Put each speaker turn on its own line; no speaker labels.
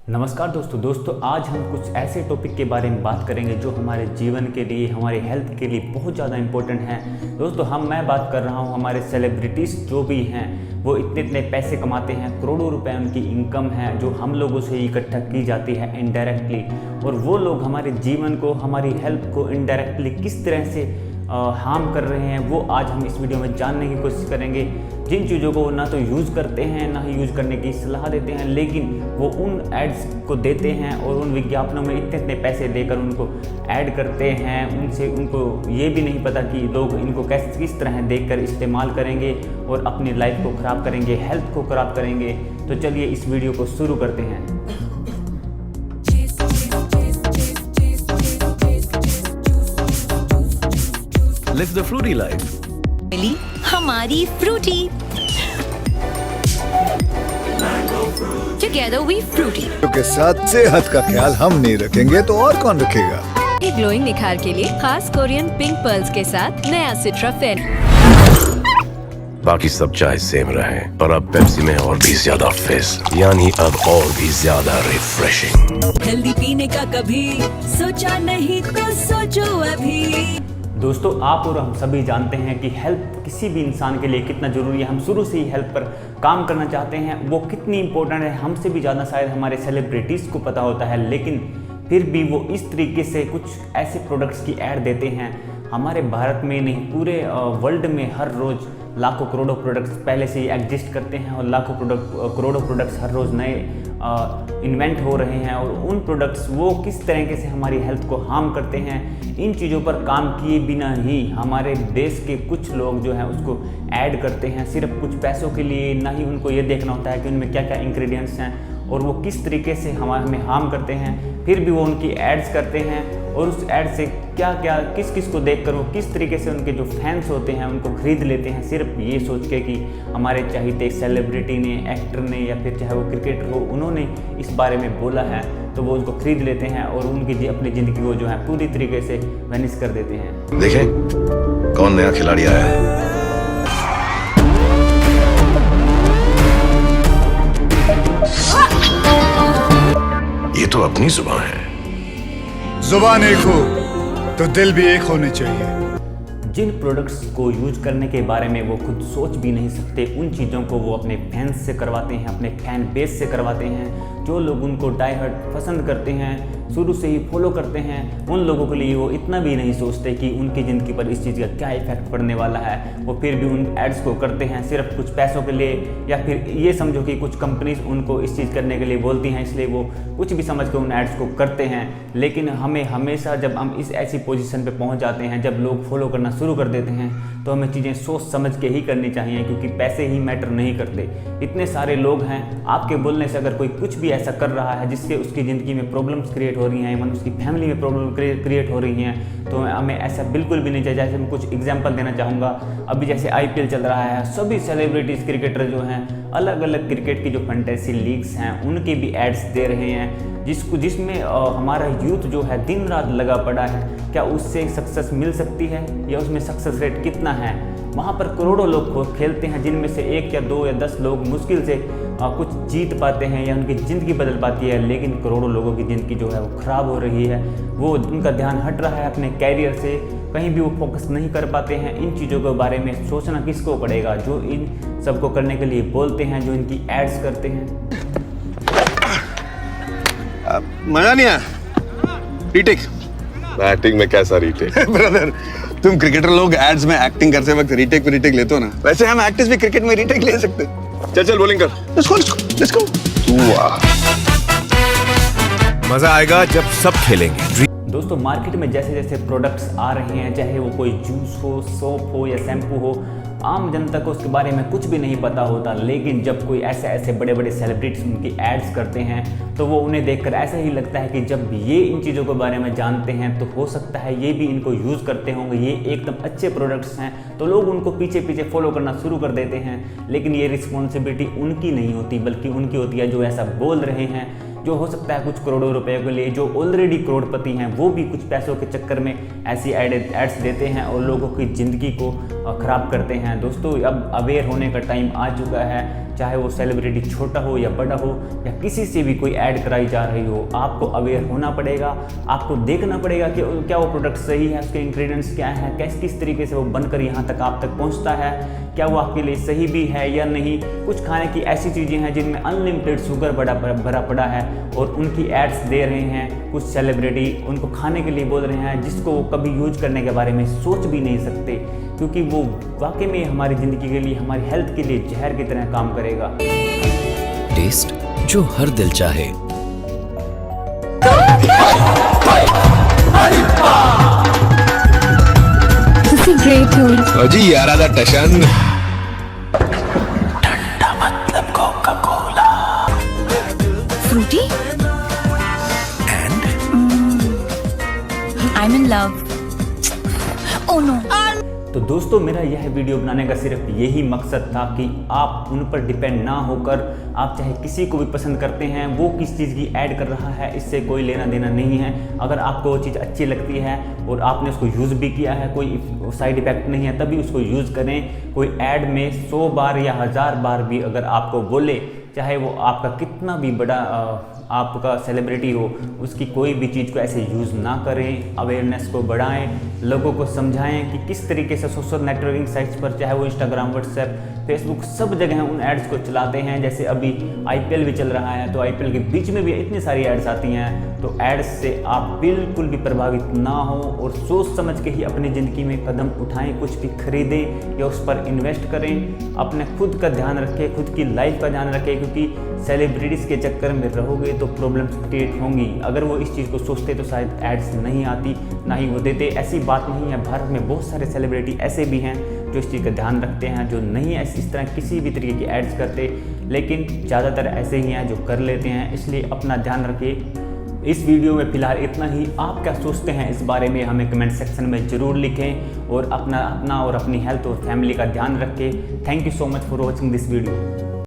नमस्कार दोस्तों आज हम कुछ ऐसे टॉपिक के बारे में बात करेंगे जो हमारे जीवन के लिए, हमारे हेल्थ के लिए बहुत ज़्यादा इम्पोर्टेंट हैं। दोस्तों मैं बात कर रहा हूँ हमारे सेलिब्रिटीज़ जो भी हैं वो इतने इतने पैसे कमाते हैं, करोड़ों रुपए उनकी इनकम है जो हम लोगों से इकट्ठा की जाती है इनडायरेक्टली, और वो लोग हमारे जीवन को, हमारी हेल्थ को इनडायरेक्टली किस तरह से हार्म कर रहे हैं वो आज हम इस वीडियो में जानने की कोशिश करेंगे। जिन चीज़ों को ना तो यूज़ करते हैं ना ही यूज़ करने की सलाह देते हैं, लेकिन वो उन एड्स को देते हैं और उन विज्ञापनों में इतने इतने पैसे देकर उनको ऐड करते हैं। उनसे उनको ये भी नहीं पता कि लोग इनको किस तरह देखकर इस्तेमाल करेंगे और अपनी लाइफ को ख़राब करेंगे, हेल्थ को ख़राब करेंगे। तो चलिए इस वीडियो को शुरू करते हैं।
Live the fruity life.
हमारी फ्रूटी। Together we fruity.
के साथ सेहत का ख्याल हम नहीं रखेंगे तो और कौन रखेगा।
ग्लोइंग निखार के लिए खास कोरियन पिंक पर्ल्स के साथ नया सिट्राफेन।
बाकी सब चाहे सेम रहे, और अब पेप्सी में और भी ज्यादा फिज, यानी अब और भी ज्यादा रिफ्रेशिंग।
हेल्दी पीने का कभी सोचा नहीं तो सोचो अभी।
दोस्तों आप और हम सभी जानते हैं कि हेल्थ किसी भी इंसान के लिए कितना ज़रूरी है। हम शुरू से ही हेल्थ पर काम करना चाहते हैं, वो कितनी इंपॉर्टेंट है हमसे भी ज़्यादा शायद हमारे सेलिब्रिटीज़ को पता होता है, लेकिन फिर भी वो इस तरीके से कुछ ऐसे प्रोडक्ट्स की ऐड देते हैं। हमारे भारत में नहीं, पूरे वर्ल्ड में हर रोज़ लाखों करोड़ों प्रोडक्ट्स पहले से ही एग्जिस्ट करते हैं और लाखों करोड़ों प्रोडक्ट्स हर रोज़ नए इन्वेंट हो रहे हैं, और उन प्रोडक्ट्स वो किस तरीके से हमारी हेल्थ को हार्म करते हैं, इन चीज़ों पर काम किए बिना ही हमारे देश के कुछ लोग जो हैं उसको ऐड करते हैं सिर्फ कुछ पैसों के लिए। ना ही उनको ये देखना होता है कि उनमें क्या क्या इंग्रेडिएंट्स हैं और वो किस तरीके से हमें हार्म करते हैं। फिर भी वो उनकी एड्स करते हैं और उस एड से क्या क्या किस किस को देखकर वो किस तरीके से उनके जो फैंस होते हैं उनको खरीद लेते हैं, सिर्फ ये सोच के कि हमारे चाहते सेलिब्रिटी ने, एक्टर ने या फिर चाहे वो क्रिकेटर हो, उन्होंने इस बारे में बोला है तो वो उनको खरीद लेते हैं और उनकी अपनी ज़िंदगी को जो है पूरी तरीके से वैनिश कर देते हैं।
देखें कौन नया खिलाड़ी आया है। ये तो अपनी जुबान है।
जुबान एक हो तो दिल भी एक होने चाहिए।
जिन प्रोडक्ट्स को यूज करने के बारे में वो खुद सोच भी नहीं सकते, उन चीज़ों को वो अपने फैंस से करवाते हैं, अपने फैन बेस से करवाते हैं। जो लोग उनको डाई हार्ड पसंद करते हैं, शुरू से ही फॉलो करते हैं, उन लोगों के लिए वो इतना भी नहीं सोचते कि उनकी ज़िंदगी पर इस चीज़ का क्या इफेक्ट पड़ने वाला है। वो फिर भी उन एड्स को करते हैं सिर्फ कुछ पैसों के लिए, या फिर ये समझो कि कुछ कंपनीज उनको इस चीज़ करने के लिए बोलती हैं, इसलिए वो कुछ भी समझ कर उन एड्स को करते हैं। लेकिन हमें हमेशा जब हम इस ऐसी पोजीशन पे पहुंच जाते हैं, जब लोग फॉलो करना शुरू कर देते हैं, तो हमें चीज़ें सोच समझ के ही करनी चाहिए, क्योंकि पैसे ही मैटर नहीं करते। इतने सारे लोग हैं, आपके बोलने से अगर कोई कुछ भी ऐसा कर रहा है जिससे उसकी ज़िंदगी में प्रॉब्लम्स क्रिएट हो रही हैं, मन उसकी फैमिली में प्रॉब्लम क्रिएट हो रही हैं, तो हमें ऐसा बिल्कुल भी नहीं चाहिए। जैसे मैं कुछ एग्जांपल देना चाहूँगा, अभी जैसे IPL चल रहा है, सभी सेलिब्रिटीज़ क्रिकेटर जो हैं अलग अलग क्रिकेट की जो फैंटेसी लीग्स हैं उनके भी एड्स दे रहे हैं, जिसमें हमारा यूथ जो है दिन रात लगा पड़ा है। क्या उससे सक्सेस मिल सकती है या उसमें सक्सेस रेट कितना है? वहाँ पर करोड़ों लोग खेलते हैं, जिनमें से 1 या 2 या 10 लोग मुश्किल से कुछ जीत पाते हैं या उनकी ज़िंदगी बदल पाती है, लेकिन करोड़ों लोगों की ज़िंदगी जो है वो ख़राब हो रही है। वो उनका ध्यान हट रहा है अपने कैरियर से, कहीं भी वो फोकस नहीं कर पाते हैं। इन चीज़ों के बारे में सोचना किसको पड़ेगा? जो इन सबको करने के लिए बोलते हैं, जो इनकी एड्स करते हैं।
मजा नहीं आया। रीटेक।
एक्टिंग में कैसा रीटेक?
ब्रदर तुम क्रिकेटर लोग एड्स में एक्टिंग करते वक्त रीटेक लेते हो ना, वैसे हम एक्टर्स भी क्रिकेट में रीटेक ले सकते।
चल बॉलिंग कर।
Let's go.
मजा आएगा जब सब खेलेंगे।
दोस्तों मार्केट में जैसे जैसे प्रोडक्ट्स आ रहे हैं, चाहे वो कोई जूस हो, सोप हो या शैम्पू हो, आम जनता को उसके बारे में कुछ भी नहीं पता होता, लेकिन जब कोई ऐसे बड़े बड़े सेलिब्रिटीज उनकी एड्स करते हैं तो वो उन्हें देखकर ऐसा ही लगता है कि जब ये इन चीज़ों के बारे में जानते हैं तो हो सकता है ये भी इनको यूज़ करते होंगे, ये एकदम अच्छे प्रोडक्ट्स हैं, तो लोग उनको पीछे पीछे फॉलो करना शुरू कर देते हैं। लेकिन ये रिस्पॉन्सिबिलिटी उनकी नहीं होती, बल्कि उनकी होती है जो ऐसा बोल रहे हैं, जो हो सकता है कुछ करोड़ों रुपए के लिए, जो ऑलरेडी करोड़पति हैं वो भी कुछ पैसों के चक्कर में ऐसी एड्स देते हैं और लोगों की ज़िंदगी को ख़राब करते हैं। दोस्तों अब अवेयर होने का टाइम आ चुका है, चाहे वो सेलिब्रिटी छोटा हो या बड़ा हो या किसी से भी कोई ऐड कराई जा रही हो, आपको अवेयर होना पड़ेगा। आपको देखना पड़ेगा कि क्या वो प्रोडक्ट सही है, उसके इंग्रेडिएंट्स क्या हैं, किस तरीके से वो बनकर यहाँ तक आप तक पहुँचता है, क्या वो आपके लिए सही भी है या नहीं। कुछ खाने की ऐसी चीज़ें हैं जिनमें अनलिमिटेड शुगर भरा पड़ा है और उनकी एड्स दे रहे हैं कुछ सेलिब्रिटी, उनको खाने के लिए बोल रहे हैं जिसको वो कभी यूज करने के बारे में सोच भी नहीं सकते, क्योंकि वो वाकई में हमारी ज़िंदगी के लिए, हमारी हेल्थ के लिए जहर की तरह काम करेगा।
टेस्ट जो हर दिल चाहे।
अजी यार आधा टशन
Frooti I am in love. Oh no.
तो दोस्तों मेरा यह वीडियो बनाने का सिर्फ यही मकसद था कि आप उन पर डिपेंड ना होकर, आप चाहे किसी को भी पसंद करते हैं, वो किस चीज़ की ऐड कर रहा है इससे कोई लेना देना नहीं है। अगर आपको वो चीज़ अच्छी लगती है और आपने उसको यूज़ भी किया है, कोई साइड इफ़ेक्ट नहीं है, तभी उसको यूज़ करें। कोई ऐड में 100 बार या 1000 बार भी अगर आपको बोले, चाहे वो आपका कितना भी बड़ा आपका सेलिब्रिटी हो, उसकी कोई भी चीज़ को ऐसे यूज़ ना करें। अवेयरनेस को बढ़ाएं, लोगों को समझाएं कि किस तरीके से सोशल नेटवर्किंग साइट्स पर, चाहे वो इंस्टाग्राम, व्हाट्सएप, फेसबुक, सब जगह उन एड्स को चलाते हैं। जैसे अभी IPL भी चल रहा है, तो IPL के बीच में भी इतनी सारी एड्स आती हैं। तो एड्स से आप बिल्कुल भी प्रभावित ना हो और सोच समझ के ही अपनी ज़िंदगी में कदम उठाएं। कुछ भी खरीदें या उस पर इन्वेस्ट करें, अपने खुद का ध्यान रखें, खुद की लाइफ का ध्यान रखें, क्योंकि सेलिब्रिटीज़ के चक्कर में रहोगे तो प्रॉब्लम्स क्रिएट होंगी। अगर वो इस चीज़ को सोचते तो शायद एड्स नहीं आती, ना ही वो देते। ऐसी बात नहीं है, भारत में बहुत सारे सेलिब्रिटी ऐसे भी हैं जो इस चीज़ का ध्यान रखते हैं, जो नहीं इस तरह किसी भी तरीके की एड्स करते, लेकिन ज़्यादातर ऐसे ही हैं जो कर लेते हैं। इसलिए अपना ध्यान रखिए। इस वीडियो में फ़िलहाल इतना ही। आप क्या सोचते हैं इस बारे में हमें कमेंट सेक्शन में ज़रूर लिखें और अपना और अपनी हेल्थ और फैमिली का ध्यान रखें। Thank you so much for watching this video.